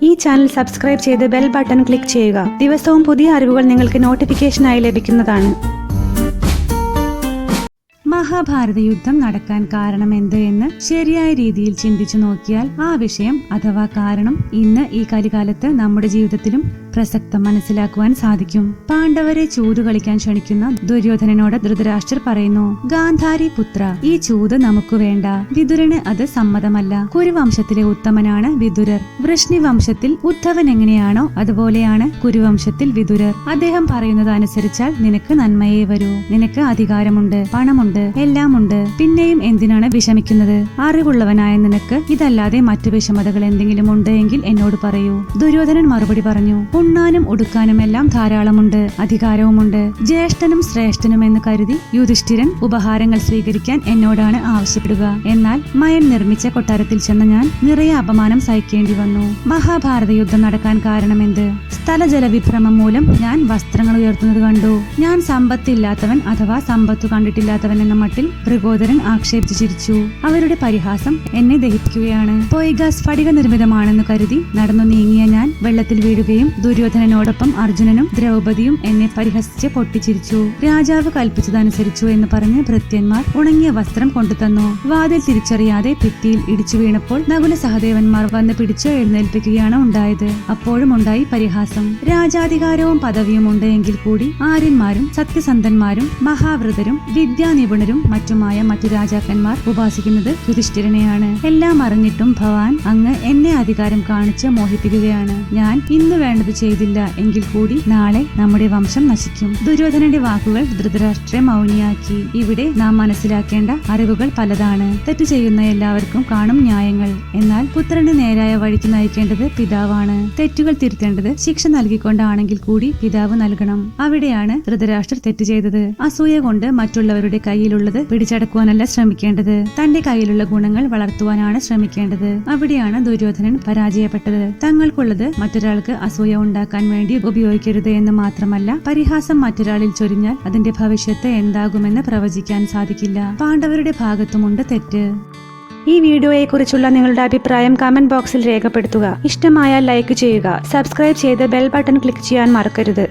ഈ channel subscribe ചെയ്ത് bell button click ചെയ്യുക. ദിവസവും പുതിയ അറിവുകൾ നിങ്ങൾക്ക് നോട്ടിഫിക്കേഷനായി ലഭിക്കുന്നതാണ്. മഹാഭാരത യുദ്ധം നടക്കാൻ കാരണമെന്ത് എന്ന് ശരിയായ രീതിയിൽ ചിന്തിച്ചു നോക്കിയാൽ ആ വിഷയം അഥവാ കാരണം ഇന്ന് ഈ കലികാലത്ത് നമ്മുടെ ജീവിതത്തിലും പ്രസക്തം മനസ്സിലാക്കുവാൻ സാധിക്കും. പാണ്ഡവരെ ചൂത് കളിക്കാൻ ക്ഷണിക്കുന്ന ദുര്യോധനനോട് ധൃതരാഷ്ട്രർ പറയുന്നു, ഗാന്ധാരി പുത്ര, ഈ ചൂത് നമുക്ക് വേണ്ട. വിതുരന് അത് സമ്മതമല്ല. കുരുവംശത്തിലെ ഉത്തമനാണ് വിതുരർ. വൃഷ്ണി വംശത്തിൽ ഉദ്ധവൻ എങ്ങനെയാണോ അതുപോലെയാണ് കുരുവംശത്തിൽ വിതുരർ. അദ്ദേഹം പറയുന്നത് അനുസരിച്ചാൽ നിനക്ക് നന്മയേ വരൂ. നിനക്ക് അധികാരമുണ്ട്, പണമുണ്ട്, എല്ലാമുണ്ട്. പിന്നെയും എന്തിനാണ് വിഷമിക്കുന്നത്? അറിവുള്ളവനായ നിനക്ക് ഇതല്ലാതെ മറ്റു വിഷമതകൾ എന്തെങ്കിലും ഉണ്ട് എങ്കിൽ എന്നോട് പറയൂ. ദുര്യോധനൻ മറുപടി പറഞ്ഞു, ഉണ്ണാനും ഉടുക്കാനും എല്ലാം ധാരാളമുണ്ട്, അധികാരവുമുണ്ട്. ജ്യേഷ്ഠനും ശ്രേഷ്ഠനും എന്ന് കരുതി യുധിഷ്ഠിരൻ ഉപഹാരങ്ങൾ സ്വീകരിക്കാൻ എന്നോടാണ് ആവശ്യപ്പെടുക. എന്നാൽ മയൻ നിർമ്മിച്ച കൊട്ടാരത്തിൽ ചെന്ന ഞാൻ നിറയെ അപമാനം സഹിക്കേണ്ടി വന്നു. മഹാഭാരത യുദ്ധം നടക്കാൻ കാരണമെന്ത്? സ്ഥലജല വിഭ്രമം മൂലം ഞാൻ വസ്ത്രങ്ങൾ ഉയർത്തുന്നത് കണ്ടു. ഞാൻ സമ്പത്തില്ലാത്തവൻ അഥവാ സമ്പത്തു കണ്ടിട്ടില്ലാത്തവൻ എന്ന മട്ടിൽ വൃഗോദരൻ ആക്ഷേപിച്ചു ചിരിച്ചു. അവരുടെ പരിഹാസം എന്നെ ദഹിപ്പിക്കുകയാണ്. പൊയ്ക സ്ഫടിക നിർമ്മിതമാണെന്ന് കരുതി നടന്നു നീങ്ങിയ ഞാൻ വെള്ളത്തിൽ വീഴുകയും ദുര്യോധനനോടൊപ്പം അർജുനനും ദ്രൗപദിയും എന്നെ പരിഹസിച്ച് പൊട്ടിച്ചിരിച്ചു. രാജാവ് കൽപ്പിച്ചതനുസരിച്ചു എന്ന് പറഞ്ഞ് ഭൃത്യന്മാർ ഉണങ്ങിയ വസ്ത്രം കൊണ്ടുതന്നു. വാതിൽ തിരിച്ചറിയാതെ ഭിത്തിയിൽ ഇടിച്ചു വീണപ്പോൾ നകുല സഹദേവന്മാർ വന്ന് പിടിച്ച് എഴുന്നേൽപ്പിക്കുകയാണ് ഉണ്ടായത്. അപ്പോഴും ഉണ്ടായി പരിഹാസം. രാജാധികാരവും പദവിയും ഉണ്ട് എങ്കിൽ കൂടി ആര്യന്മാരും സത്യസന്ധന്മാരും മഹാവ്രതരും വിദ്യാനിപുണരും മറ്റുമായ മറ്റു രാജാക്കന്മാർ ഉപാസിക്കുന്നത് യുധിഷ്ഠിരനെയാണ്. എല്ലാം അറിഞ്ഞിട്ടും ഭവാൻ അങ്ങ് എന്നെ അധികാരം കാണിച്ച് മോഹിപ്പിക്കുകയാണ്. ഞാൻ ഇന്ന് വേണ്ടത് ചെയ്തില്ല എങ്കിൽ കൂടി നാളെ നമ്മുടെ വംശം നശിക്കും. ദുര്യോധനന്റെ വാക്കുകൾ ധൃതരാഷ്ട്രയെ മൗനിയാക്കി. ഇവിടെ നാം മനസ്സിലാക്കേണ്ട അറിവുകൾ പലതാണ്. തെറ്റു ചെയ്യുന്ന എല്ലാവർക്കും കാണും ന്യായങ്ങൾ. എന്നാൽ പുത്രന്റെ നേരായ വഴിക്ക് നയിക്കേണ്ടത് പിതാവാണ്. തെറ്റുകൾ തിരുത്തേണ്ടത് ശിക്ഷ നൽകിക്കൊണ്ടാണെങ്കിൽ കൂടി പിതാവ് നൽകണം. അവിടെയാണ് ധൃതരാഷ്ട്രർ തെറ്റ് ചെയ്തത്. അസൂയ കൊണ്ട് മറ്റുള്ളവരുടെ കയ്യിലുള്ളത് പിടിച്ചടക്കുവാനല്ല ശ്രമിക്കേണ്ടത്, തന്റെ കയ്യിലുള്ള ഗുണങ്ങൾ വളർത്തുവാനാണ് ശ്രമിക്കേണ്ടത്. അവിടെയാണ് ദുര്യോധനൻ പരാജയപ്പെട്ടത്. തങ്ങൾക്കുള്ളത് മറ്റൊരാൾക്ക് അസൂയ ഉണ്ടാക്കാൻ വേണ്ടി ഉപയോഗിക്കരുത് എന്ന് മാത്രമല്ല, പരിഹാസം മറ്റൊരാളിൽ ചൊരിഞ്ഞാൽ അതിന്റെ ഭവിഷ്യത്ത് എന്താകുമെന്ന് പ്രവചിക്കാൻ സാധിക്കില്ല. പാണ്ഡവരുടെ ഭാഗത്തുമുണ്ട് തെറ്റ്. ഈ വീഡിയോയെക്കുറിച്ചുള്ള നിങ്ങളുടെ അഭിപ്രായം കമന്റ് ബോക്സിൽ രേഖപ്പെടുത്തുക. ഇഷ്ടമായാൽ ലൈക്ക് ചെയ്യുക. സബ്സ്ക്രൈബ് ചെയ്ത് ബെൽ ബട്ടൺ ക്ലിക്ക് ചെയ്യാൻ മറക്കരുത്.